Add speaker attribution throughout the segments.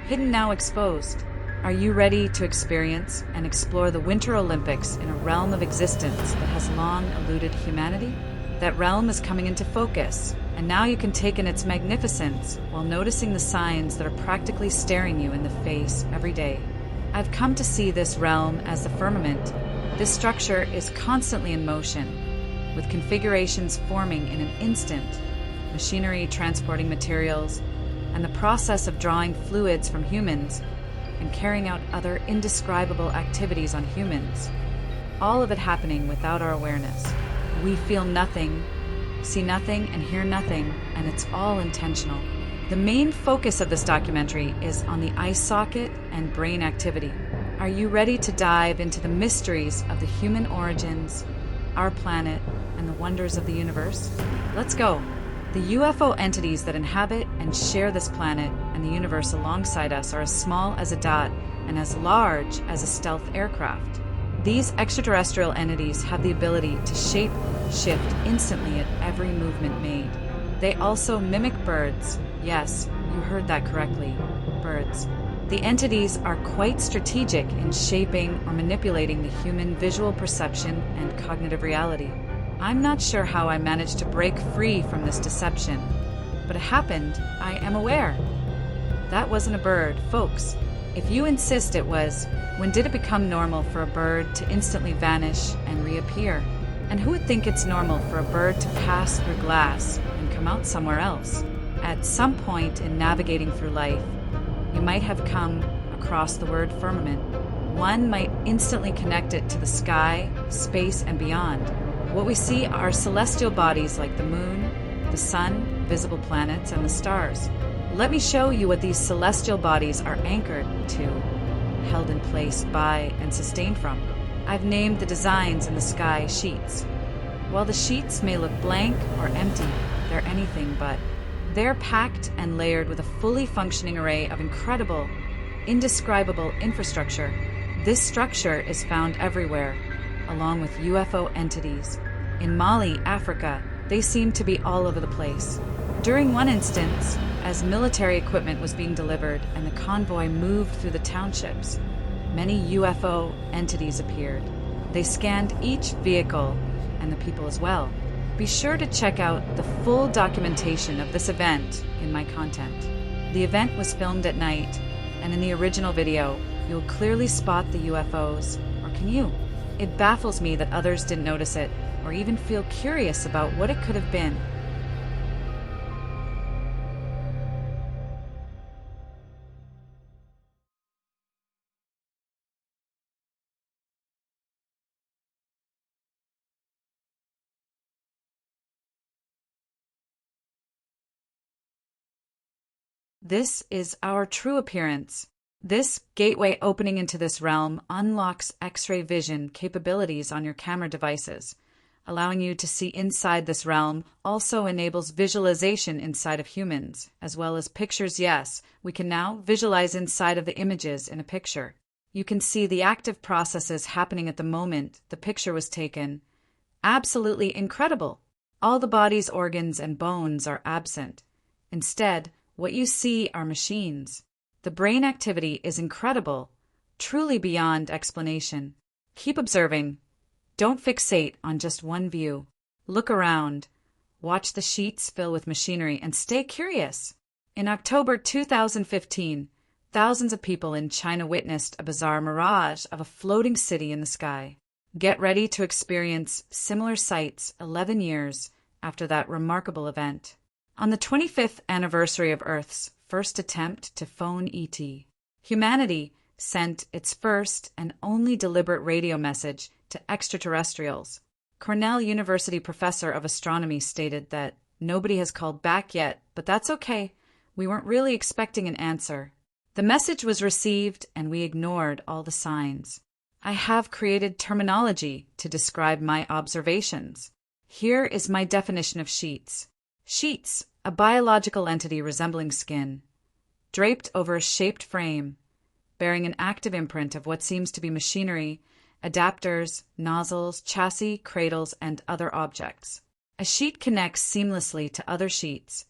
Speaker 1: Hidden now exposed. Are you ready to experience and explore the Winter Olympics in a realm of existence that has long eluded humanity? That realm is coming into focus, and now you can take in its magnificence while noticing the signs that are practically staring you in the face every day. I've come to see this realm as the firmament. This structure is constantly in motion, with configurations forming in an instant, machinery transporting materials, and the process of drawing fluids from humans and carrying out other indescribable activities on humans. All of it happening without our awareness. We feel nothing, see nothing, and hear nothing, and it's all intentional. The main focus of this documentary is on the eye socket and brain activity. Are you ready to dive into the mysteries of the human origins, our planet, and the wonders of the universe? Let's go! The UFO entities that inhabit and share this planet and the universe alongside us are as small as a dot and as large as a stealth aircraft. These extraterrestrial entities have the ability to shape-shift instantly at every movement made. They also mimic birds. Yes, you heard that correctly. Birds. The entities are quite strategic in shaping or manipulating the human visual perception and cognitive reality. I'm not sure how I managed to break free from this deception, but it happened. I am aware. That wasn't a bird, folks. If you insist it was, when did it become normal for a bird to instantly vanish and reappear? And who would think it's normal for a bird to pass through glass and come out somewhere else? At some point in navigating through life, you might have come across the word firmament. One might instantly connect it to the sky, space, and beyond. What we see are celestial bodies like the moon, the sun, visible planets, and the stars. Let me show you what these celestial bodies are anchored to, held in place by, and sustained from. I've named the designs in the sky sheets. While the sheets may look blank or empty, they're anything but. They're packed and layered with a fully functioning array of incredible, indescribable infrastructure. This structure is found everywhere, along with UFO entities. In Mali, Africa, they seem to be all over the place. During one instance, as military equipment was being delivered and the convoy moved through the townships, many UFO entities appeared. They scanned each vehicle and the people as well. Be sure to check out the full documentation of this event in my content. The event was filmed at night, and in the original video, you'll clearly spot the UFOs, or can you? It baffles me that others didn't notice it, or even feel curious about what it could have been. This is our true appearance. This gateway opening into this realm unlocks X-ray vision capabilities on your camera devices. Allowing you to see inside this realm also enables visualization inside of humans, as well as pictures. Yes, we can now visualize inside of the images in a picture. You can see the active processes happening at the moment the picture was taken. Absolutely incredible. All the body's organs and bones are absent. Instead, what you see are machines. The brain activity is incredible, truly beyond explanation. Keep observing. Don't fixate on just one view. Look around. Watch the sheets fill with machinery and stay curious. In October 2015, thousands of people in China witnessed a bizarre mirage of a floating city in the sky. Get ready to experience similar sights 11 years after that remarkable event. On the 25th anniversary of Earth's first attempt to phone ET, humanity sent its first and only deliberate radio message to extraterrestrials. Cornell University professor of astronomy stated that nobody has called back yet, but that's okay. We weren't really expecting an answer. The message was received and we ignored all the signs. I have created terminology to describe my observations. Here is my definition of sheets. Sheets, a biological entity resembling skin, draped over a shaped frame, bearing an active imprint of what seems to be machinery, adapters, nozzles, chassis, cradles, and other objects. A sheet connects seamlessly to other sheets,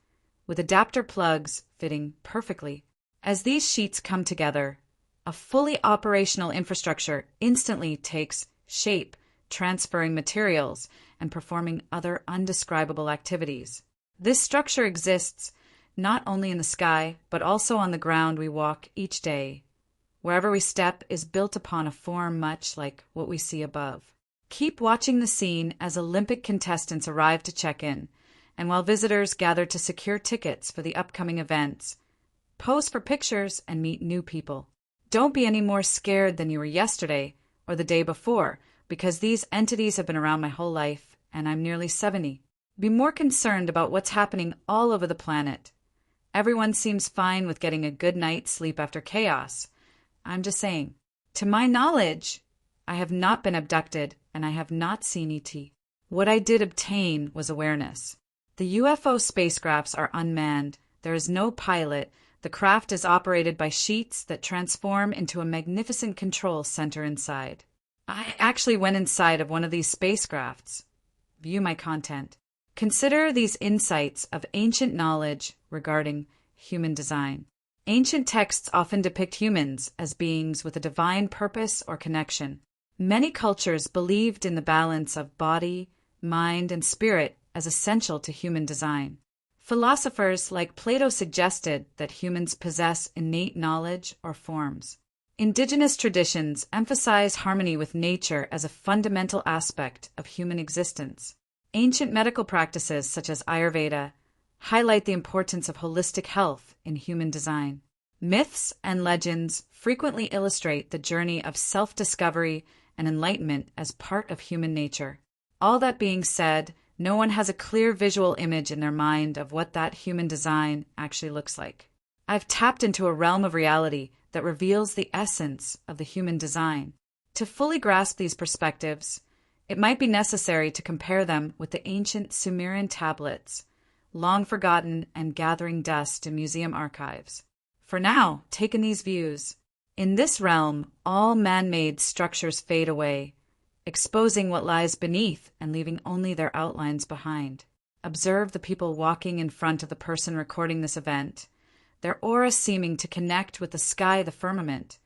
Speaker 1: with adapter plugs fitting perfectly. As these sheets come together, a fully operational infrastructure instantly takes shape, transferring materials and performing other undescribable activities. This structure exists not only in the sky, but also on the ground we walk each day. Wherever we step is built upon a form much like what we see above. Keep watching the scene as Olympic contestants arrive to check in, and while visitors gather to secure tickets for the upcoming events, pose for pictures and meet new people. Don't be any more scared than you were yesterday or the day before, because these entities have been around my whole life, and I'm nearly 70. Be more concerned about what's happening all over the planet. Everyone seems fine with getting a good night's sleep after chaos. I'm just saying. To my knowledge, I have not been abducted, and I have not seen ET. What I did obtain was awareness. The UFO spacecrafts are unmanned. There is no pilot. The craft is operated by sheets that transform into a magnificent control center inside. I actually went inside of one of these spacecrafts. View my content. Consider these insights of ancient knowledge regarding human design. Ancient texts often depict humans as beings with a divine purpose or connection. Many cultures believed in the balance of body, mind, and spirit as essential to human design. Philosophers like Plato suggested that humans possess innate knowledge or forms. Indigenous traditions emphasize harmony with nature as a fundamental aspect of human existence. Ancient medical practices such as Ayurveda highlight the importance of holistic health in human design. Myths and legends frequently illustrate the journey of self-discovery and enlightenment as part of human nature. All that being said, no one has a clear visual image in their mind of what that human design actually looks like. I've tapped into a realm of reality that reveals the essence of the human design. To fully grasp these perspectives, it might be necessary to compare them with the ancient Sumerian tablets, long forgotten and gathering dust in museum archives. For now, take in these views. In this realm, all man-made structures fade away, exposing what lies beneath and leaving only their outlines behind. Observe the people walking in front of the person recording this event, their aura seeming to connect with the sky, the firmament,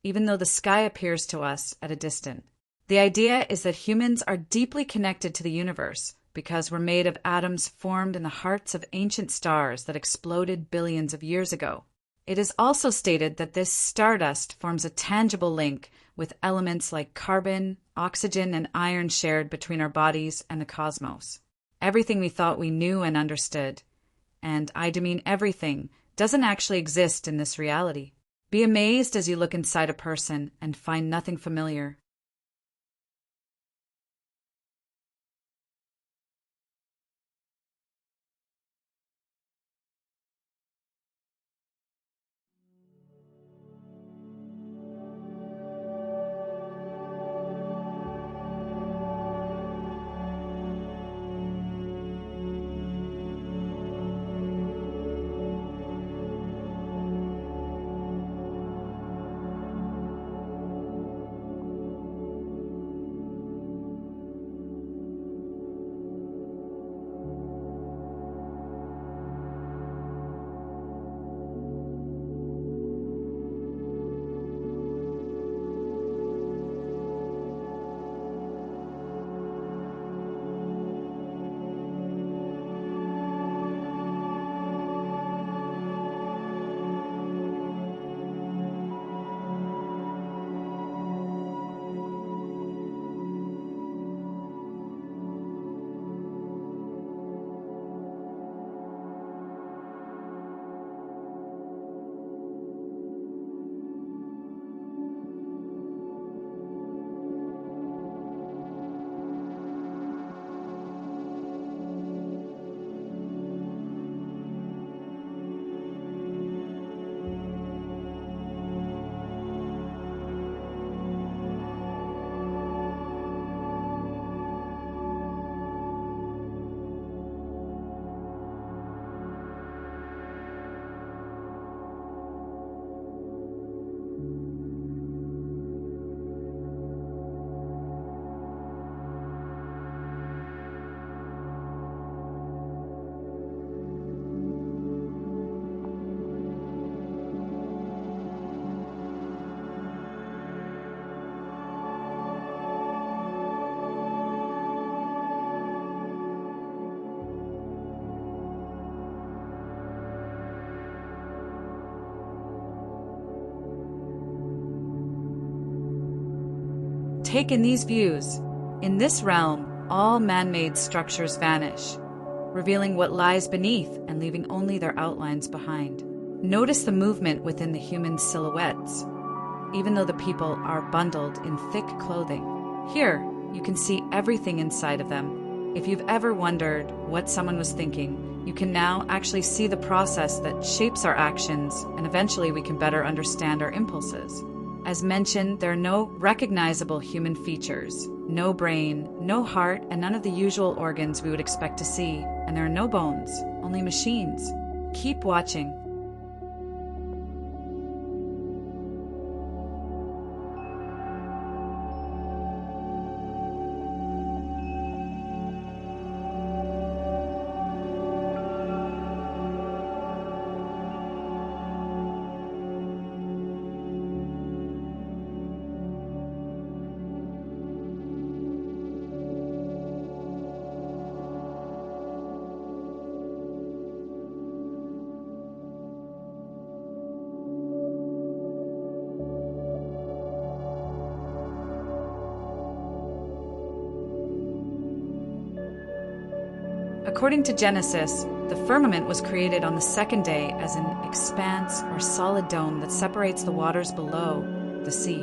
Speaker 1: even though the sky appears to us at a distance. The idea is that humans are deeply connected to the universe because we're made of atoms formed in the hearts of ancient stars that exploded billions of years ago. It is also stated that this stardust forms a tangible link with elements like carbon, oxygen, and iron shared between our bodies and the cosmos. Everything we thought we knew and understood, and I do mean everything, doesn't actually exist in this reality. Be amazed as you look inside a person and find nothing familiar. Take in these views. In this realm, all man-made structures vanish, revealing what lies beneath and leaving only their outlines behind. Notice the movement within the human silhouettes, even though the people are bundled in thick clothing. Here, you can see everything inside of them. If you've ever wondered what someone was thinking, you can now actually see the process that shapes our actions, and eventually we can better understand our impulses. As mentioned, there are no recognizable human features, no brain, no heart, and none of the usual organs we would expect to see. And there are no bones, only machines. Keep watching. According to Genesis, the firmament was created on the second day as an expanse or solid dome that separates the waters below, the sea,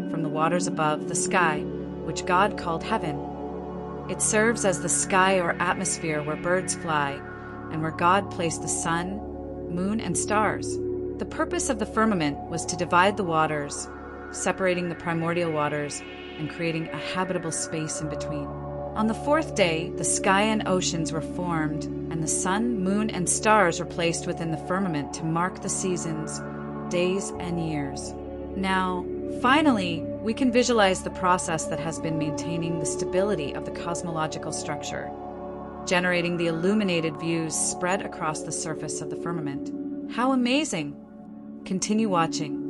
Speaker 1: from the waters above, the sky, which God called heaven. It serves as the sky or atmosphere where birds fly, and where God placed the sun, moon, and stars. The purpose of the firmament was to divide the waters, separating the primordial waters and creating a habitable space in between. On the fourth day, the sky and oceans were formed, and the sun, moon, and stars were placed within the firmament to mark the seasons, days, and years. Now, finally, we can visualize the process that has been maintaining the stability of the cosmological structure, generating the illuminated views spread across the surface of the firmament. How amazing! Continue watching.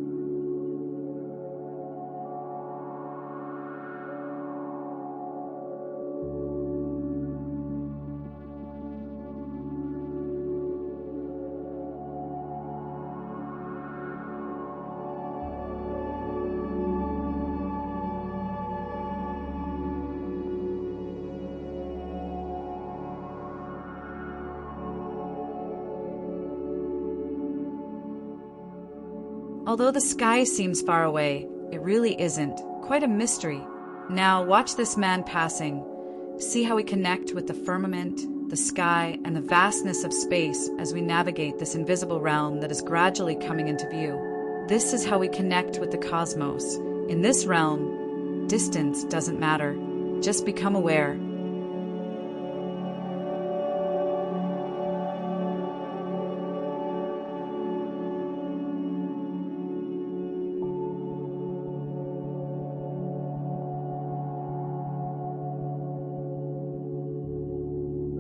Speaker 1: Although the sky seems far away, it really isn't. Quite a mystery. Now watch this man passing. See how we connect with the firmament, the sky, and the vastness of space as we navigate this invisible realm that is gradually coming into view. This is how we connect with the cosmos. In this realm, distance doesn't matter. Just become aware.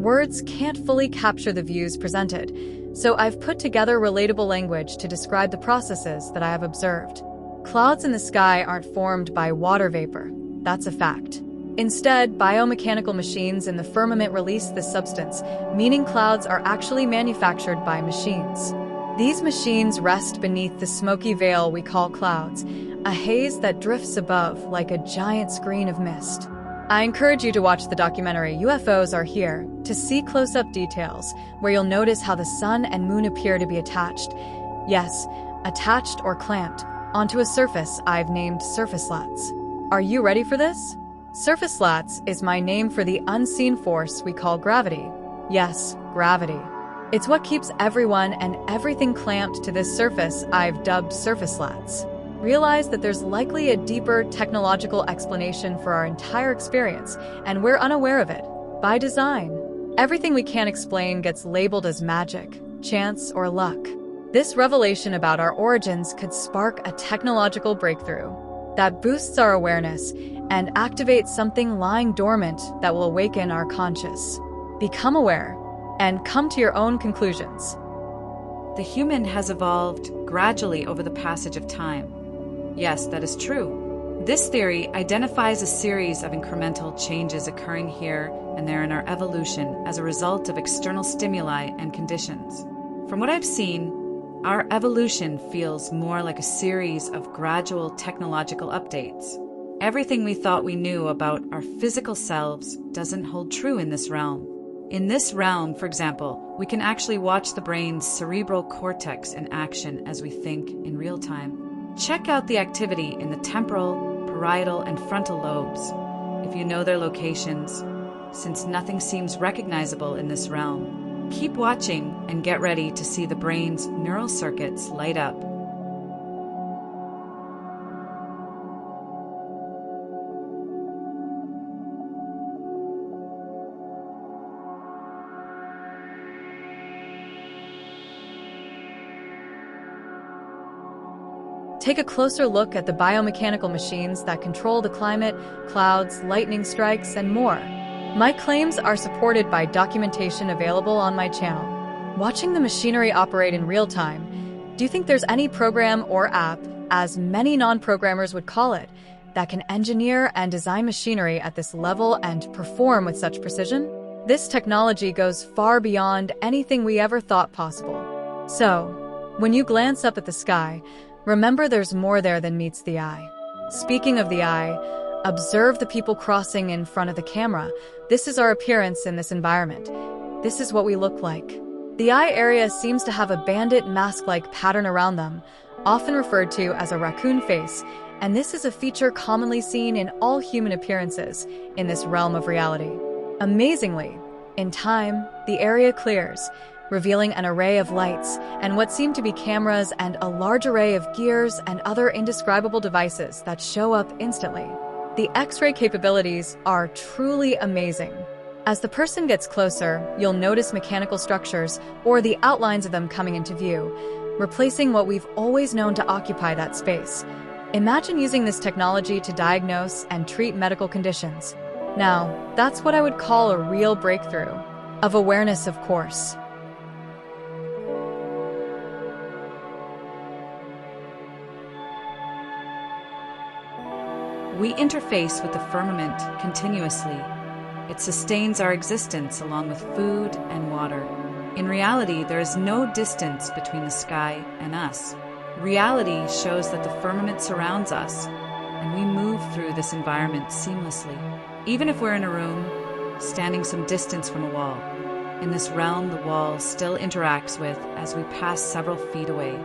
Speaker 2: Words can't fully capture the views presented, so I've put together relatable language to describe the processes that I have observed. Clouds in the sky aren't formed by water vapor. That's a fact. Instead, biomechanical machines in the firmament release this substance, meaning clouds are actually manufactured by machines. These machines rest beneath the smoky veil we call clouds, a haze that drifts above like a giant screen of mist. I encourage you to watch the documentary UFOs Are Here to see close-up details where you'll notice how the sun and moon appear to be attached. Yes, attached or clamped onto a surface I've named surface slats. Are you ready for this? Surface slats is my name for the unseen force we call gravity. Yes, gravity. It's what keeps everyone and everything clamped to this surface I've dubbed surface slats. Realize that there's likely a deeper technological explanation for our entire experience, and we're unaware of it. By design, everything we can't explain gets labeled as magic, chance, or luck. This revelation about our origins could spark a technological breakthrough that boosts our awareness and activates something lying dormant that will awaken our conscious. Become aware and come to your own conclusions.
Speaker 1: The human has evolved gradually over the passage of time. Yes, that is true. This theory identifies a series of incremental changes occurring here and there in our evolution as a result of external stimuli and conditions. From what I've seen, our evolution feels more like a series of gradual technological updates. Everything we thought we knew about our physical selves doesn't hold true in this realm. In this realm, for example, we can actually watch the brain's cerebral cortex in action as we think in real time. Check out the activity in the temporal, parietal, and frontal lobes, if you know their locations, since nothing seems recognizable in this realm. Keep watching and get ready to see the brain's neural circuits light up.
Speaker 2: Take a closer look at the biomechanical machines that control the climate, clouds, lightning strikes, and more. My claims are supported by documentation available on my channel. Watching the machinery operate in real time, do you think there's any program or app, as many non-programmers would call it, that can engineer and design machinery at this level and perform with such precision? This technology goes far beyond anything we ever thought possible. So, when you glance up at the sky, remember there's more there than meets the eye. Speaking of the eye, observe the people crossing in front of the camera. This is our appearance in this environment. This is what we look like. The eye area seems to have a bandit mask-like pattern around them, often referred to as a raccoon face, and this is a feature commonly seen in all human appearances in this realm of reality. Amazingly, in time, the area clears, revealing an array of lights and what seem to be cameras and a large array of gears and other indescribable devices that show up instantly. The X-ray capabilities are truly amazing. As the person gets closer, you'll notice mechanical structures or the outlines of them coming into view, replacing what we've always known to occupy that space. Imagine using this technology to diagnose and treat medical conditions. Now, that's what I would call a real breakthrough. Of awareness, of course.
Speaker 1: We interface with the firmament continuously. It sustains our existence along with food and water. In reality, there is no distance between the sky and us. Reality shows that the firmament surrounds us, and we move through this environment seamlessly. Even if we're in a room, standing some distance from a wall, in this realm the wall still interacts with as we pass several feet away.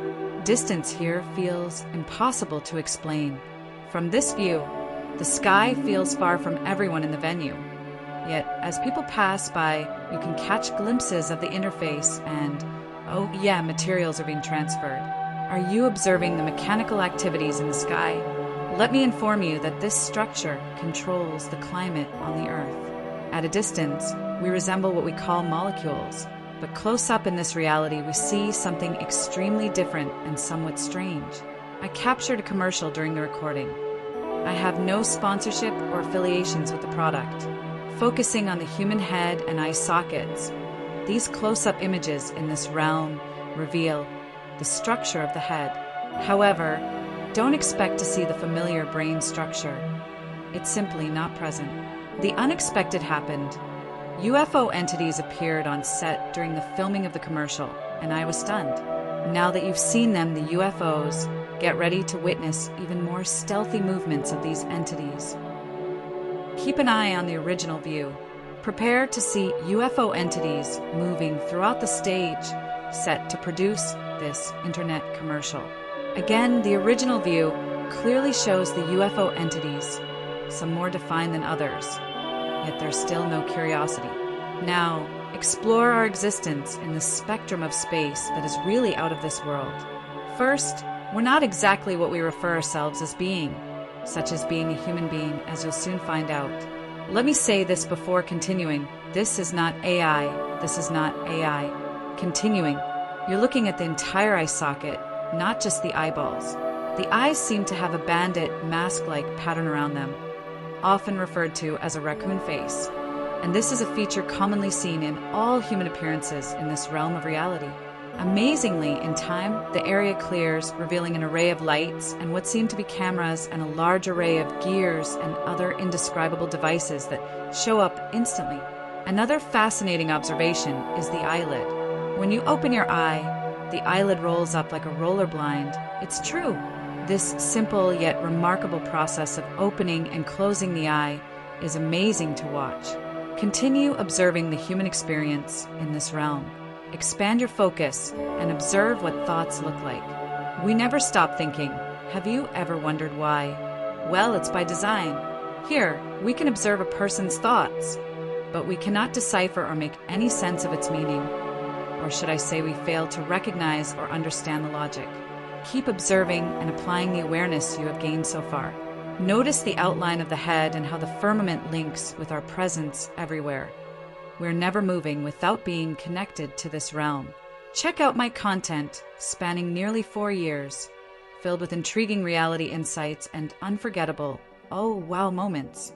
Speaker 1: Distance here feels impossible to explain. From this view, the sky feels far from everyone in the venue. Yet, as people pass by, you can catch glimpses of the interface and, oh yeah, materials are being transferred. Are you observing the mechanical activities in the sky? Let me inform you that this structure controls the climate on the Earth. At a distance, we resemble what we call molecules, but close up in this reality, we see something extremely different and somewhat strange. I captured a commercial during the recording. I have no sponsorship or affiliations with the product. Focusing on the human head and eye sockets, these close-up images in this realm reveal the structure of the head. However, don't expect to see the familiar brain structure. It's simply not present. The unexpected happened. UFO entities appeared on set during the filming of the commercial, and I was stunned. Now that you've seen them, the UFOs, get ready to witness even more stealthy movements of these entities. Keep an eye on the original view. Prepare to see UFO entities moving throughout the stage set to produce this internet commercial. Again, the original view clearly shows the UFO entities, some more defined than others, yet there's still no curiosity. Now, explore our existence in the spectrum of space that is really out of this world. First, we're not exactly what we refer ourselves as being, such as being a human being, as you'll soon find out. Let me say this before continuing. This is not AI. This is not AI. Continuing, you're looking at the entire eye socket, not just the eyeballs. The eyes seem to have a bandit, mask-like pattern around them, often referred to as a raccoon face. And this is a feature commonly seen in all human appearances in this realm of reality. Amazingly, in time, the area clears, revealing an array of lights and what seem to be cameras and a large array of gears and other indescribable devices that show up instantly. Another fascinating observation is the eyelid. When you open your eye, the eyelid rolls up like a roller blind. It's true. This simple yet remarkable process of opening and closing the eye is amazing to watch. Continue observing the human experience in this realm. Expand your focus and observe what thoughts look like. We never stop thinking. Have you ever wondered why? Well, it's by design. Here, we can observe a person's thoughts, but we cannot decipher or make any sense of its meaning. Or should I say we fail to recognize or understand the logic. Keep observing and applying the awareness you have gained so far. Notice the outline of the head and how the firmament links with our presence everywhere. We're never moving without being connected to this realm. Check out my content, spanning nearly 4 years, filled with intriguing reality insights and unforgettable, oh wow moments.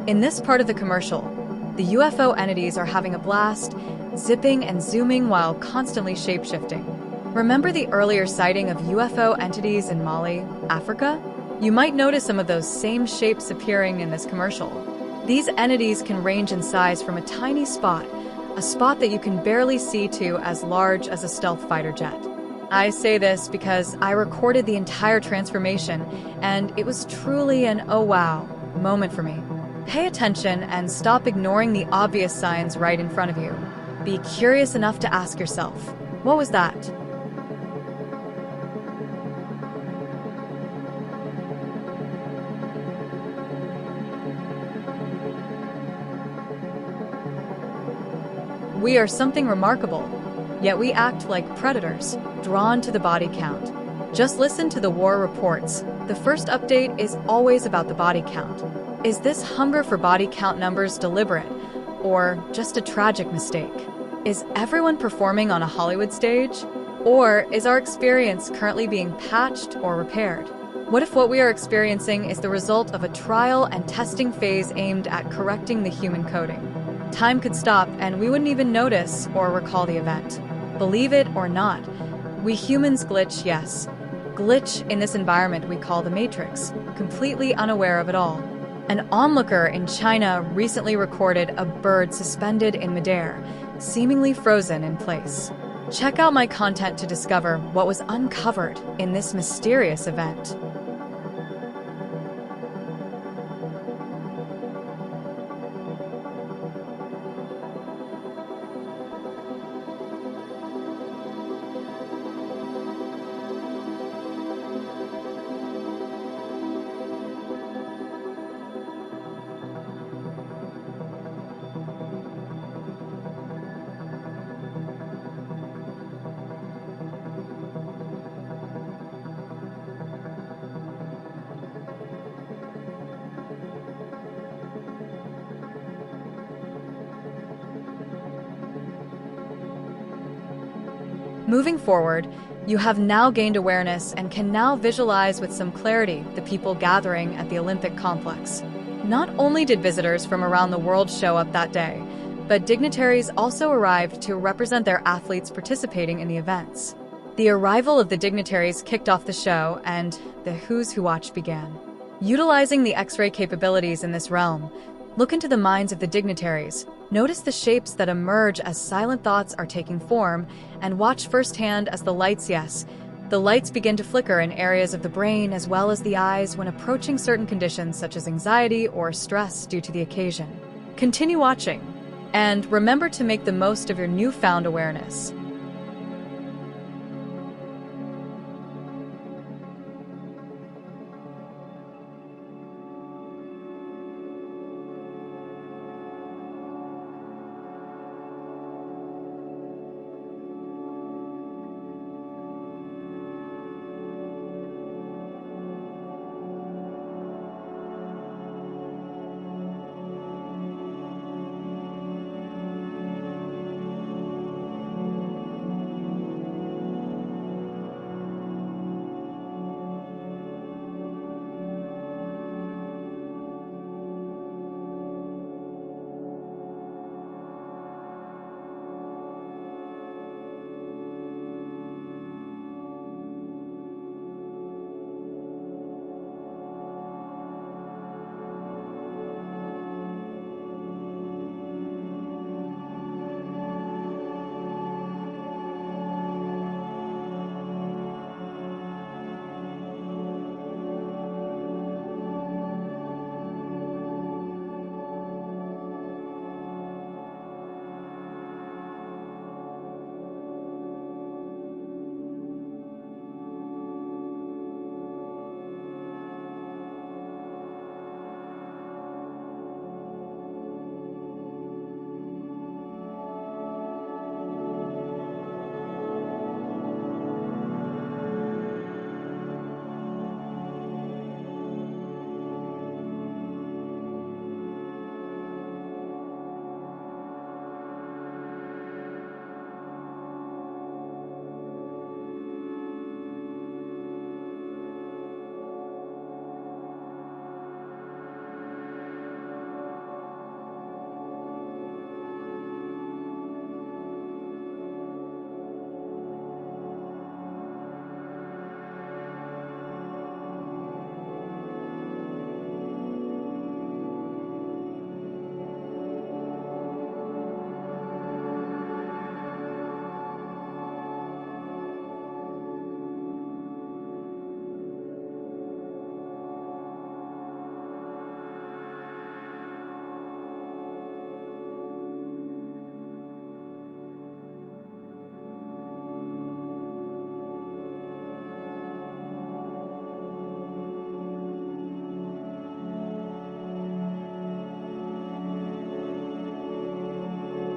Speaker 2: In this part of the commercial, the UFO entities are having a blast, zipping and zooming while constantly shape-shifting. Remember the earlier sighting of UFO entities in Mali, Africa? You might notice some of those same shapes appearing in this commercial. These entities can range in size from a tiny spot, a spot that you can barely see, to as large as a stealth fighter jet. I say this because I recorded the entire transformation, and it was truly an oh wow moment for me. Pay attention and stop ignoring the obvious signs right in front of you. Be curious enough to ask yourself, what was that? We are something remarkable, yet we act like predators, drawn to the body count. Just listen to the war reports. The first update is always about the body count. Is this hunger for body count numbers deliberate, or just a tragic mistake? Is everyone performing on a Hollywood stage? Or is our experience currently being patched or repaired? What if what we are experiencing is the result of a trial and testing phase aimed at correcting the human coding? Time could stop and we wouldn't even notice or recall the event. Believe it or not, we humans glitch, yes. Glitch in this environment we call the Matrix, completely unaware of it all. An onlooker in China recently recorded a bird suspended in midair, seemingly frozen in place. Check out my content to discover what was uncovered in this mysterious event. Moving forward, you have now gained awareness and can now visualize with some clarity the people gathering at the Olympic complex. Not only did visitors from around the world show up that day, but dignitaries also arrived to represent their athletes participating in the events. The arrival of the dignitaries kicked off the show, and the Who's Who Watch began. Utilizing the X-ray capabilities in this realm, look into the minds of the dignitaries, notice the shapes that emerge as silent thoughts are taking form, and watch firsthand as the lights begin to flicker in areas of the brain as well as the eyes when approaching certain conditions such as anxiety or stress due to the occasion. Continue watching, and remember to make the most of your newfound awareness.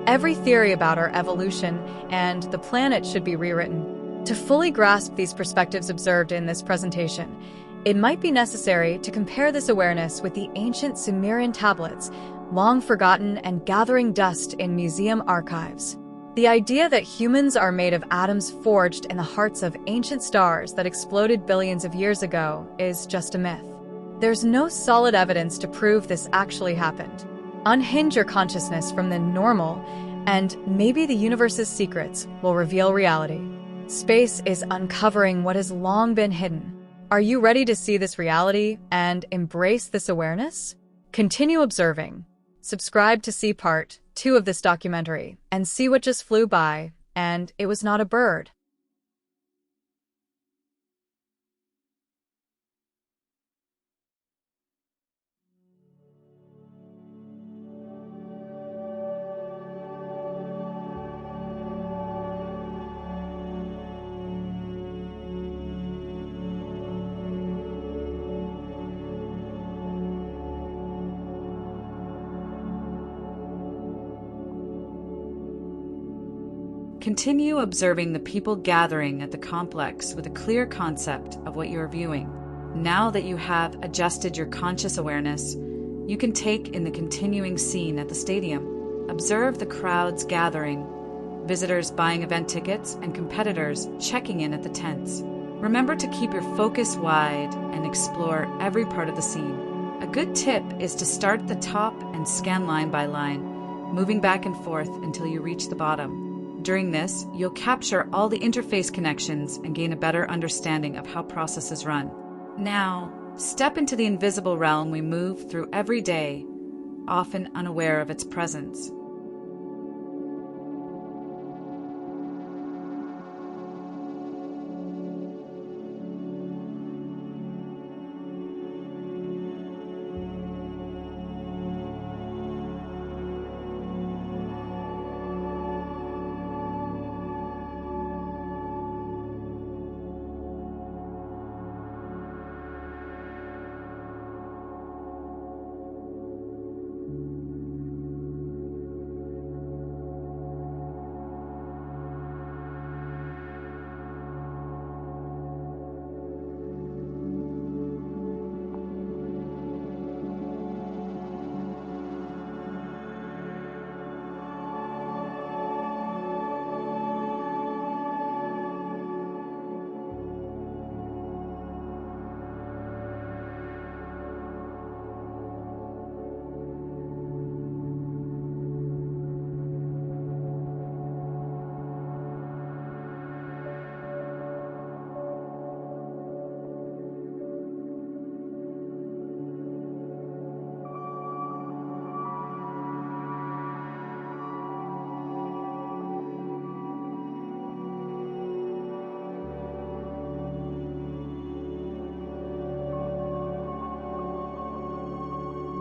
Speaker 2: Every theory about our evolution and the planet should be rewritten. To fully grasp these perspectives observed in this presentation, it might be necessary to compare this awareness with the ancient Sumerian tablets, long forgotten and gathering dust in museum archives. The idea that humans are made of atoms forged in the hearts of ancient stars that exploded billions of years ago is just a myth. There's no solid evidence to prove this actually happened. Unhinge your consciousness from the normal, and maybe the universe's secrets will reveal reality. Space is uncovering what has long been hidden. Are you ready to see this reality and embrace this awareness? Continue observing. Subscribe to see part 2 of this documentary and see what just flew by, and it was not a bird.
Speaker 1: Continue observing the people gathering at the complex with a clear concept of what you are viewing. Now that you have adjusted your conscious awareness, you can take in the continuing scene at the stadium. Observe the crowds gathering, visitors buying event tickets, and competitors checking in at the tents. Remember to keep your focus wide and explore every part of the scene. A good tip is to start at the top and scan line by line, moving back and forth until you reach the bottom. During this, you'll capture all the interface connections and gain a better understanding of how processes run. Now, step into the invisible realm we move through every day, often unaware of its presence.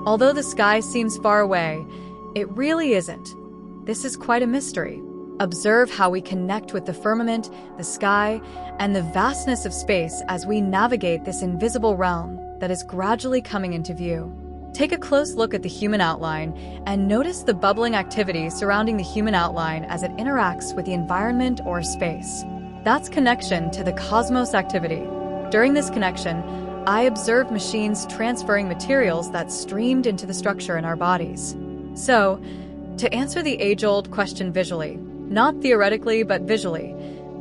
Speaker 2: Although the sky seems far away, it really isn't. This is quite a mystery. Observe how we connect with the firmament, the sky, and the vastness of space as we navigate this invisible realm that is gradually coming into view. Take a close look at the human outline and notice the bubbling activity surrounding the human outline as it interacts with the environment or space. That's connection to the cosmos activity. During this connection, I observed machines transferring materials that streamed into the structure in our bodies. So, to answer the age-old question visually, not theoretically but visually,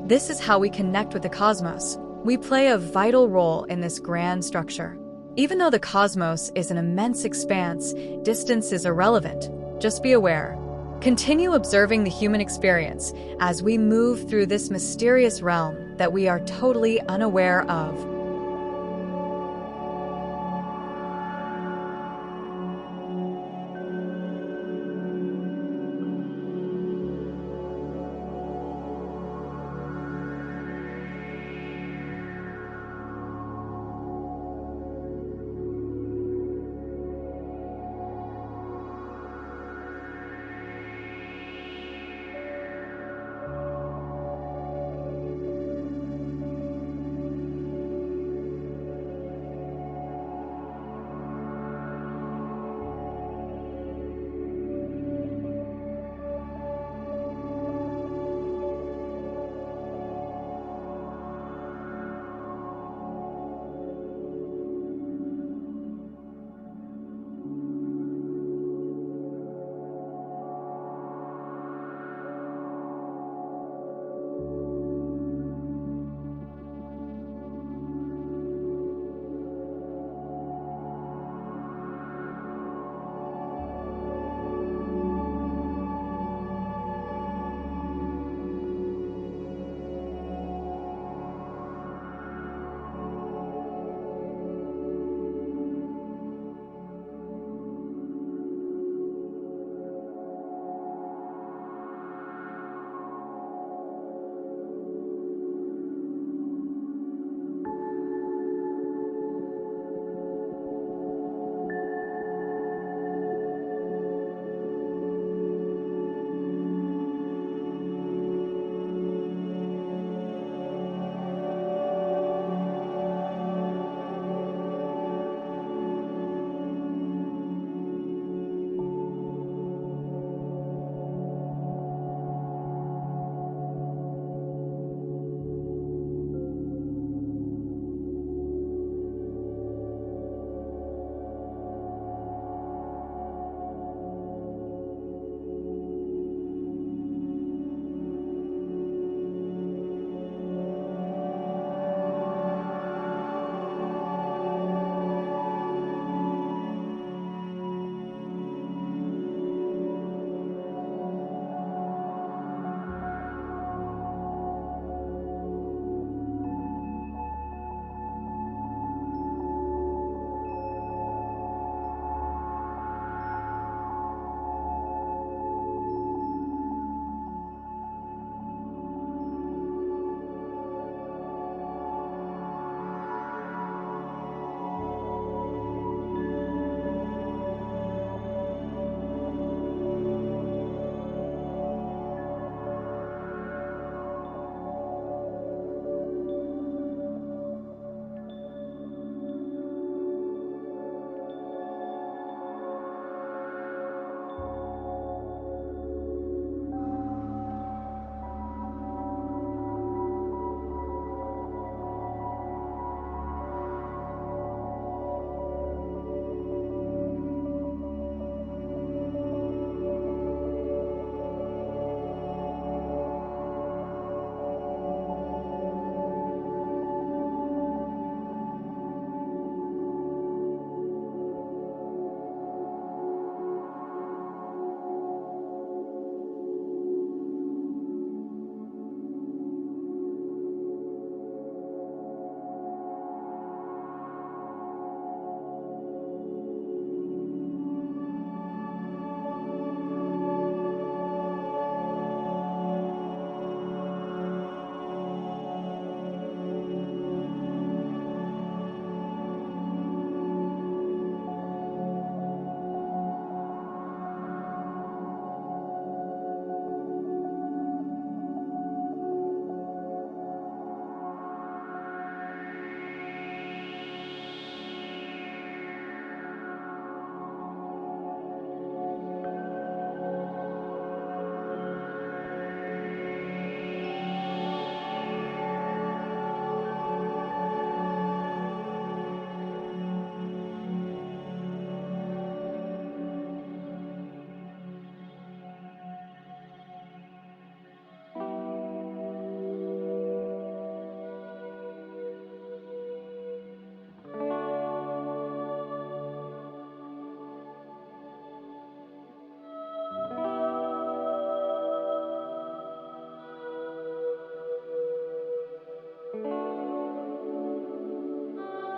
Speaker 2: this is how we connect with the cosmos. We play a vital role in this grand structure. Even though the cosmos is an immense expanse, distance is irrelevant. Just be aware. Continue observing the human experience as we move through this mysterious realm that we are totally unaware of.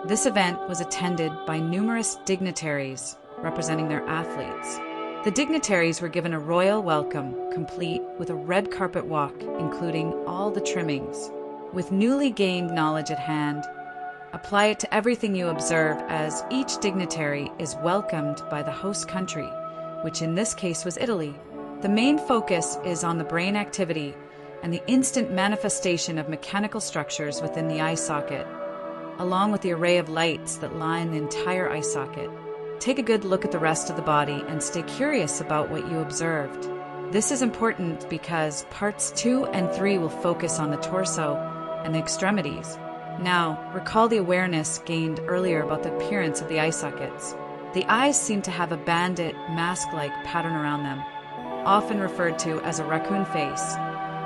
Speaker 1: This event was attended by numerous dignitaries representing their athletes. The dignitaries were given a royal welcome, complete with a red carpet walk, including all the trimmings. With newly gained knowledge at hand, apply it to everything you observe, as each dignitary is welcomed by the host country, which in this case was Italy. The main focus is on the brain activity and the instant manifestation of mechanical structures within the eye socket, along with the array of lights that line the entire eye socket. Take a good look at the rest of the body and stay curious about what you observed. This is important because parts 2 and 3 will focus on the torso and the extremities. Now, recall the awareness gained earlier about the appearance of the eye sockets. The eyes seem to have a bandit, mask-like pattern around them, often referred to as a raccoon face,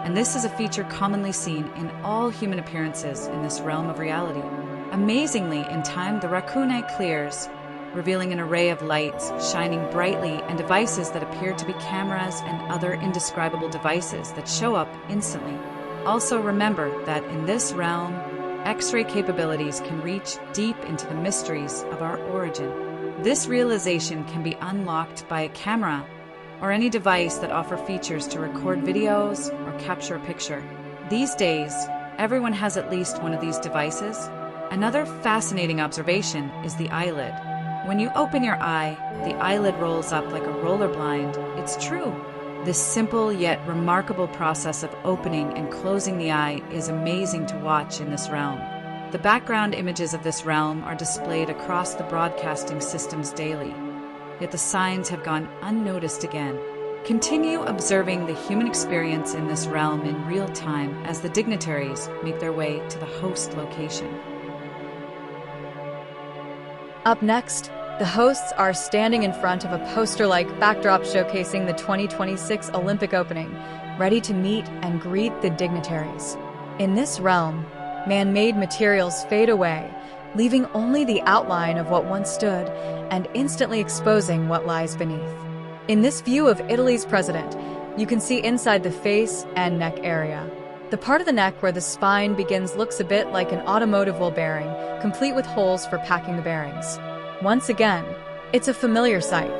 Speaker 1: and this is a feature commonly seen in all human appearances in this realm of reality. Amazingly, in time, the raccoon eye clears, revealing an array of lights shining brightly and devices that appear to be cameras and other indescribable devices that show up instantly. Also remember that in this realm, X-ray capabilities can reach deep into the mysteries of our origin. This realization can be unlocked by a camera or any device that offer features to record videos or capture a picture. These days, everyone has at least one of these devices. Another fascinating observation is the eyelid. When you open your eye, the eyelid rolls up like a roller blind. It's true. This simple yet remarkable process of opening and closing the eye is amazing to watch in this realm. The background images of this realm are displayed across the broadcasting systems daily, yet the signs have gone unnoticed again. Continue observing the human experience in this realm in real time as the dignitaries make their way to the host location.
Speaker 2: Up next, the hosts are standing in front of a poster-like backdrop showcasing the 2026 Olympic opening, ready to meet and greet the dignitaries. In this realm, man-made materials fade away, leaving only the outline of what once stood and instantly exposing what lies beneath. In this view of Italy's president, you can see inside the face and neck area. The part of the neck where the spine begins looks a bit like an automotive wheel bearing, complete with holes for packing the bearings. Once again, it's a familiar sight.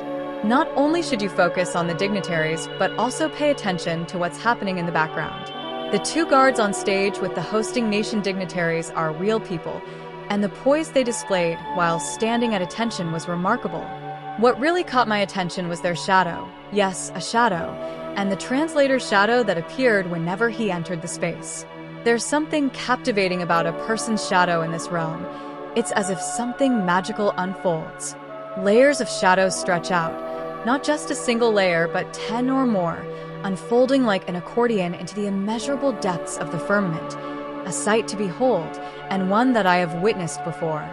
Speaker 2: Not only should you focus on the dignitaries, but also pay attention to what's happening in the background. The two guards on stage with the hosting nation dignitaries are real people, and the poise they displayed while standing at attention was remarkable. What really caught my attention was their shadow. Yes, a shadow, and the translator's shadow that appeared whenever he entered the space. There's something captivating about a person's shadow in this realm. It's as if something magical unfolds. Layers of shadows stretch out, not just a single layer, but 10 or more, unfolding like an accordion into the immeasurable depths of the firmament. A sight to behold, and one that I have witnessed before.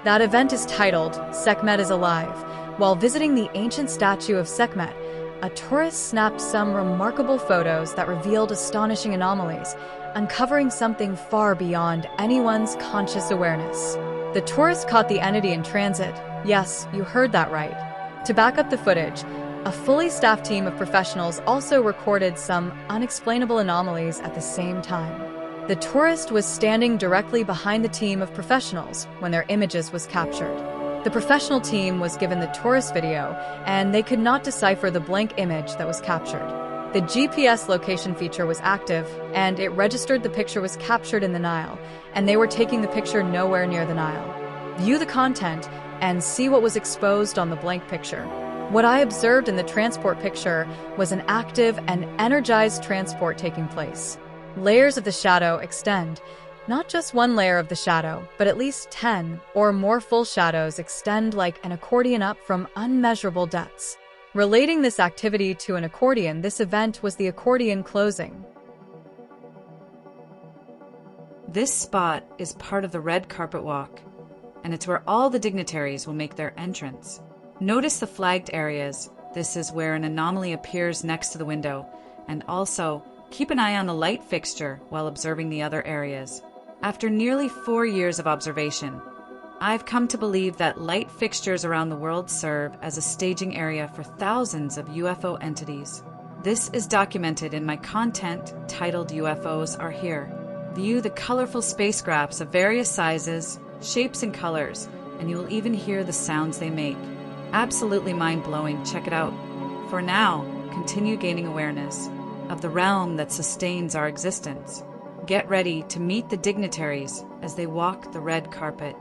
Speaker 2: That event is titled Sekhmet is Alive. While visiting the ancient statue of Sekhmet, a tourist snapped some remarkable photos that revealed astonishing anomalies, uncovering something far beyond anyone's conscious awareness. The tourist caught the entity in transit. Yes, you heard that right. To back up the footage, a fully staffed team of professionals also recorded some unexplainable anomalies at the same time. The tourist was standing directly behind the team of professionals when their images was captured. The professional team was given the tourist video, and they could not decipher the blank image that was captured. The GPS location feature was active, and it registered the picture was captured in the Nile, and they were taking the picture nowhere near the Nile. View the content and see what was exposed on the blank picture. What I observed in the transport picture was an active and energized transport taking place. Layers of the shadow extend. Not just one layer of the shadow, but at least 10 or more full shadows extend like an accordion up from unmeasurable depths. Relating this activity to an accordion, this event was the accordion closing.
Speaker 1: This spot is part of the red carpet walk, and it's where all the dignitaries will make their entrance. Notice the flagged areas. This is where an anomaly appears next to the window, and also keep an eye on the light fixture while observing the other areas. After nearly 4 years of observation, I've come to believe that light fixtures around the world serve as a staging area for thousands of UFO entities. This is documented in my content titled UFOs Are Here. View the colorful spacecrafts of various sizes, shapes and colors, and you will even hear the sounds they make. Absolutely mind-blowing, check it out. For now, continue gaining awareness of the realm that sustains our existence. Get ready to meet the dignitaries as they walk the red carpet.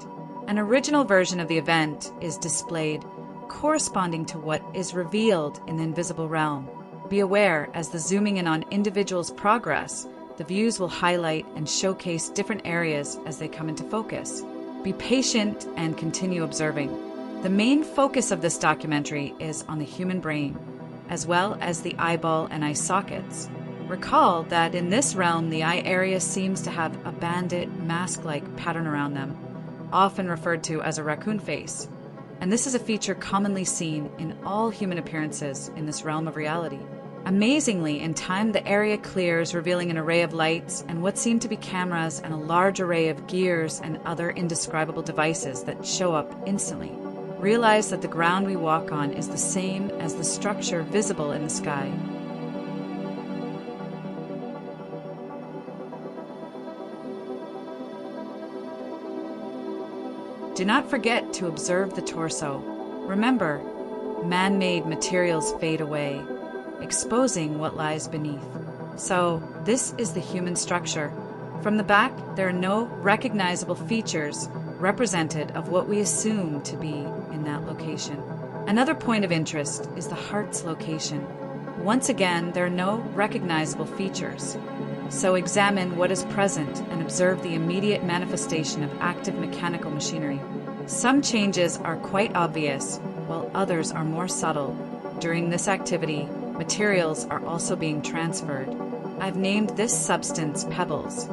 Speaker 1: An original version of the event is displayed, corresponding to what is revealed in the invisible realm. Be aware, as the zooming in on individuals' progress, the views will highlight and showcase different areas as they come into focus. Be patient and continue observing. The main focus of this documentary is on the human brain, as well as the eyeball and eye sockets. Recall that in this realm, the eye area seems to have a bandit, mask-like pattern around them, often referred to as a raccoon face. And this is a feature commonly seen in all human appearances in this realm of reality. Amazingly, in time, the area clears, revealing an array of lights and what seem to be cameras and a large array of gears and other indescribable devices that show up instantly. Realize that the ground we walk on is the same as the structure visible in the sky. Do not forget to observe the torso. Remember, man-made materials fade away, exposing what lies beneath. So, this is the human structure. From the back, there are no recognizable features represented of what we assume to be in that location. Another point of interest is the heart's location. Once again, there are no recognizable features. So examine what is present and observe the immediate manifestation of active mechanical machinery. Some changes are quite obvious, while others are more subtle. During this activity, materials are also being transferred. I've named this substance pebbles,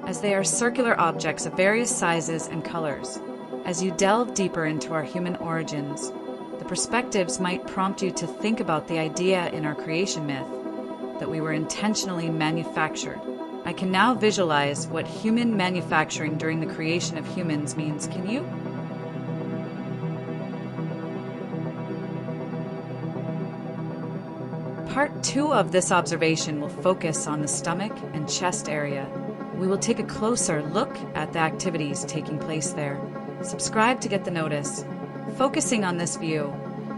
Speaker 1: as they are circular objects of various sizes and colors. As you delve deeper into our human origins, the perspectives might prompt you to think about the idea in our creation myth that we were intentionally manufactured. I can now visualize what human manufacturing during the creation of humans means. Can you? Part 2 of this observation will focus on the stomach and chest area. We will take a closer look at the activities taking place there. Subscribe to get the notice. Focusing on this view,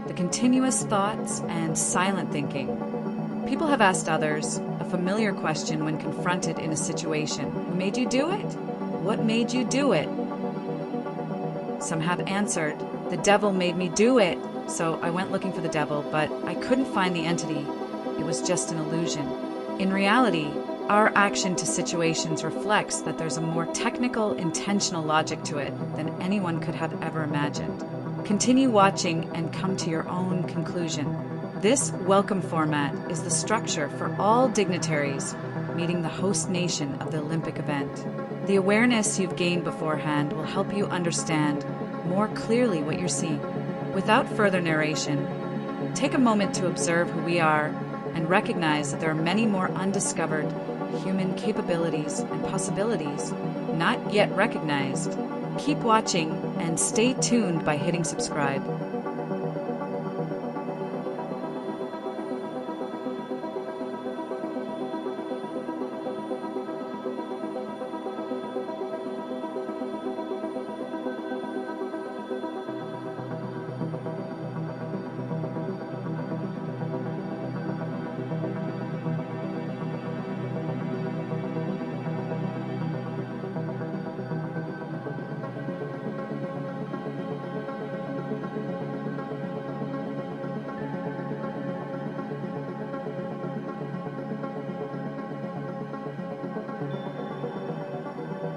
Speaker 1: the continuous thoughts and silent thinking. People have asked others a familiar question when confronted in a situation. Who made you do it? What made you do it? Some have answered, the devil made me do it. So I went looking for the devil, but I couldn't find the entity. It was just an illusion. In reality, our action to situations reflects that there's a more technical, intentional logic to it than anyone could have ever imagined. Continue watching and come to your own conclusion. This welcome format is the structure for all dignitaries meeting the host nation of the Olympic event. The awareness you've gained beforehand will help you understand more clearly what you're seeing. Without further narration, take a moment to observe who we are and recognize that there are many more undiscovered human capabilities and possibilities not yet recognized. Keep watching and stay tuned by hitting subscribe.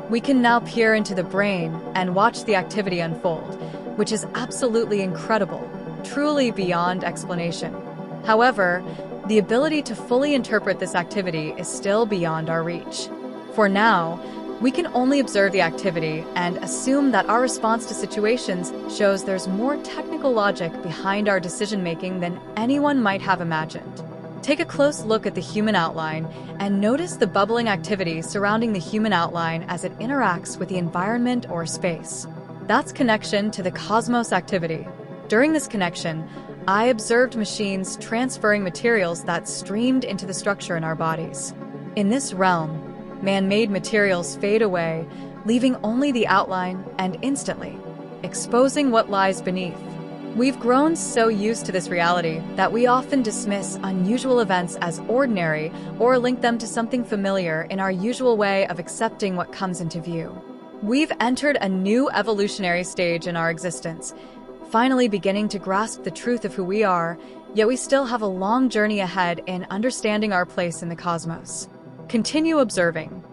Speaker 2: We can now peer into the brain and watch the activity unfold, which is absolutely incredible, truly beyond explanation. However, the ability to fully interpret this activity is still beyond our reach. For now, we can only observe the activity and assume that our response to situations shows there's more technical logic behind our decision-making than anyone might have imagined. Take a close look at the human outline and notice the bubbling activity surrounding the human outline as it interacts with the environment or space. That's connection to the cosmos activity. During this connection, I observed machines transferring materials that streamed into the structure in our bodies. In this realm, man-made materials fade away, leaving only the outline and instantly exposing what lies beneath. We've grown so used to this reality that we often dismiss unusual events as ordinary or link them to something familiar in our usual way of accepting what comes into view. We've entered a new evolutionary stage in our existence, finally beginning to grasp the truth of who we are, yet we still have a long journey ahead in understanding our place in the cosmos. Continue observing.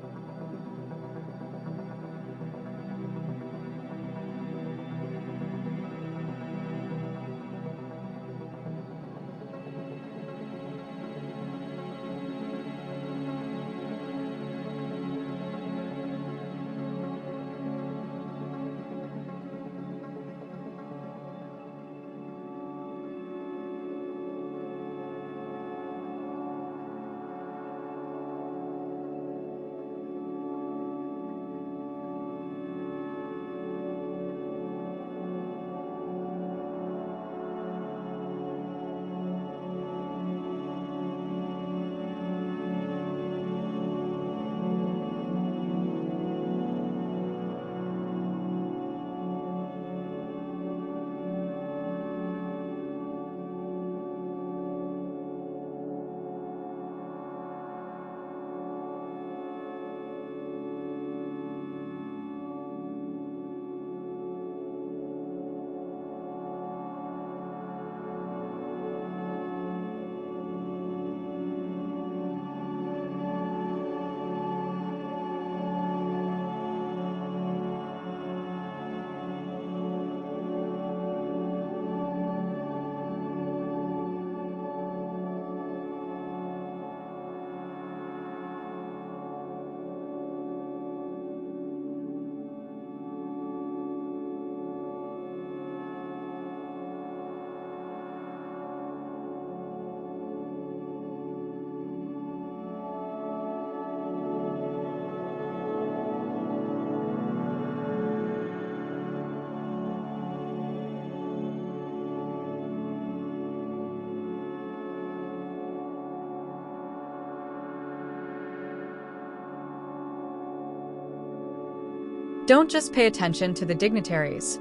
Speaker 2: Don't just pay attention to the dignitaries.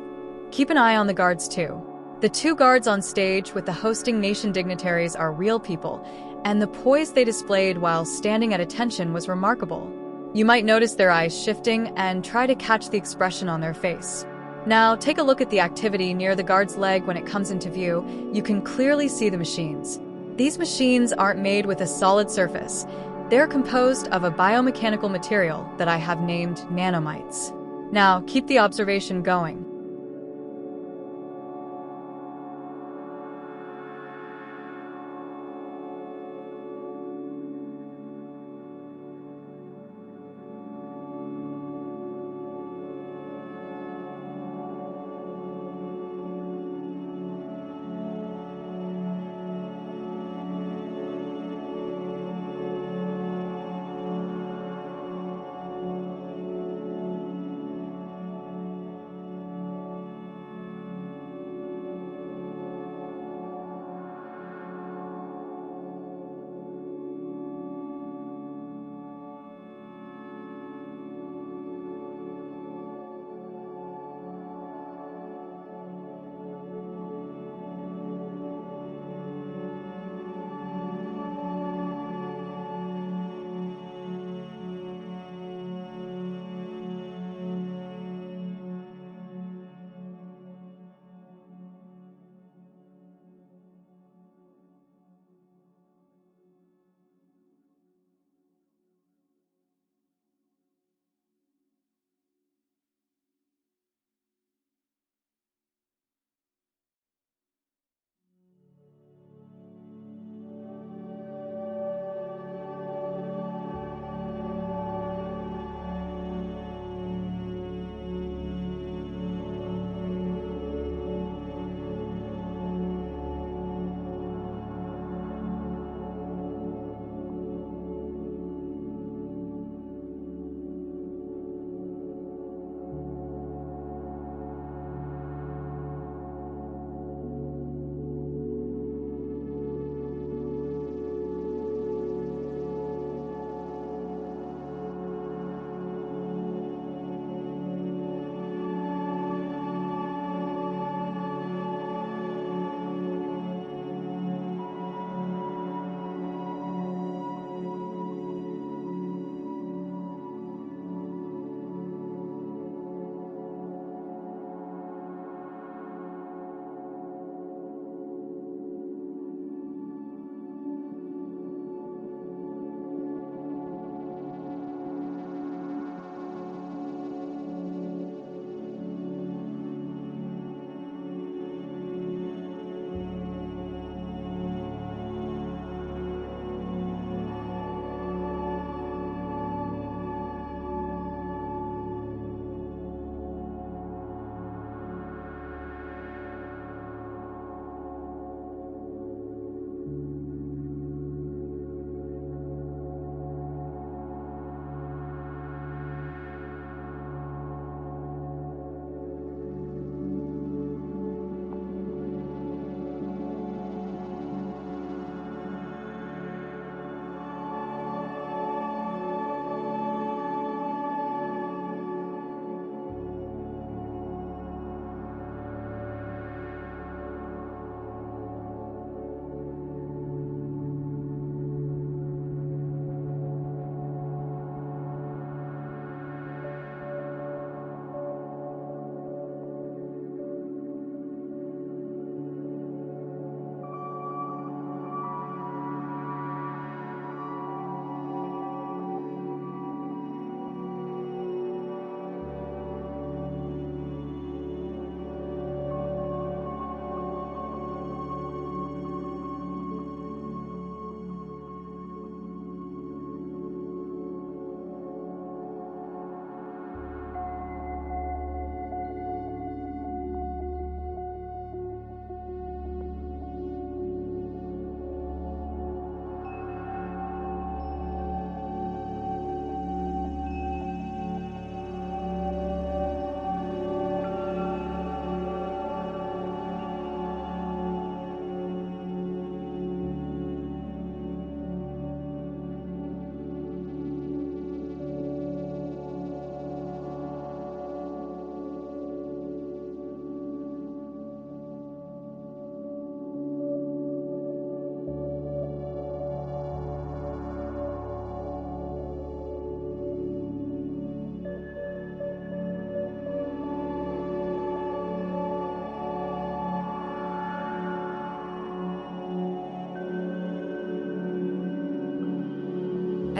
Speaker 2: Keep an eye on the guards too. The two guards on stage with the hosting nation dignitaries are real people, and the poise they displayed while standing at attention was remarkable. You might notice their eyes shifting and try to catch the expression on their face. Now, take a look at the activity near the guard's leg when it comes into view. You can clearly see the machines. These machines aren't made with a solid surface. They're composed of a biomechanical material that I have named nanomites. Now, keep the observation going.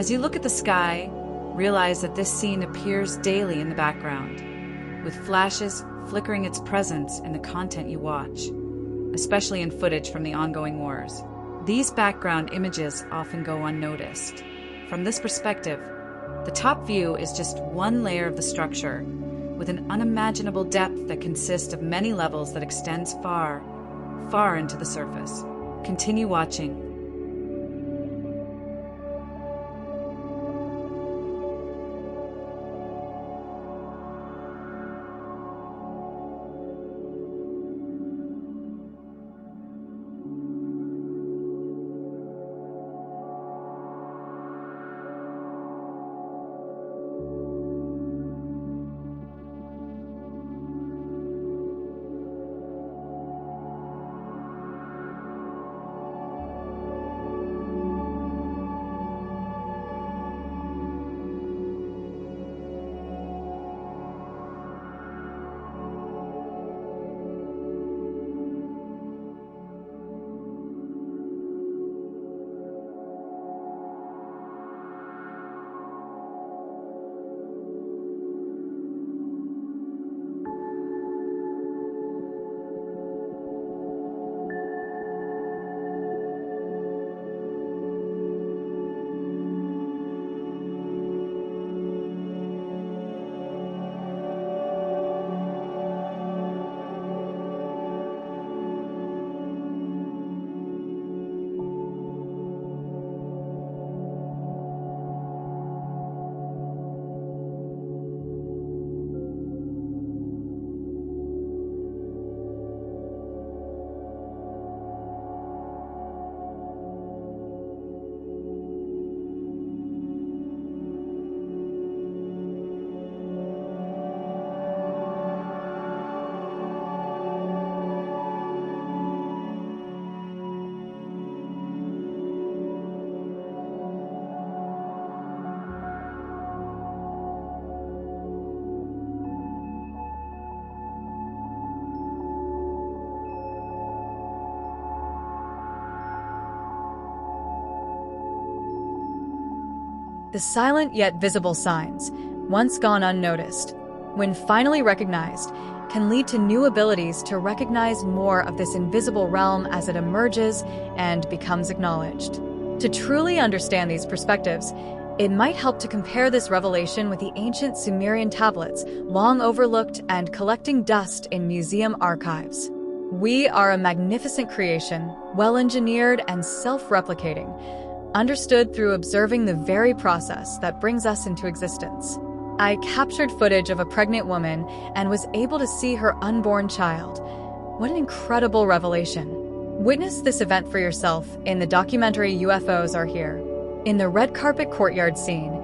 Speaker 1: As you look at the sky, realize that this scene appears daily in the background, with flashes flickering its presence in the content you watch, especially in footage from the ongoing wars. These background images often go unnoticed. From this perspective, the top view is just one layer of the structure, with an unimaginable depth that consists of many levels that extends far, far into the surface. Continue watching.
Speaker 2: The silent yet visible signs, once gone unnoticed, when finally recognized, can lead to new abilities to recognize more of this invisible realm as it emerges and becomes acknowledged. To truly understand these perspectives, it might help to compare this revelation with the ancient Sumerian tablets, long overlooked and collecting dust in museum archives. We are a magnificent creation, well-engineered and self-replicating, understood through observing the very process that brings us into existence. I captured footage of a pregnant woman and was able to see her unborn child. What an incredible revelation. Witness this event for yourself in the documentary UFOs Are Here. In the red carpet courtyard scene,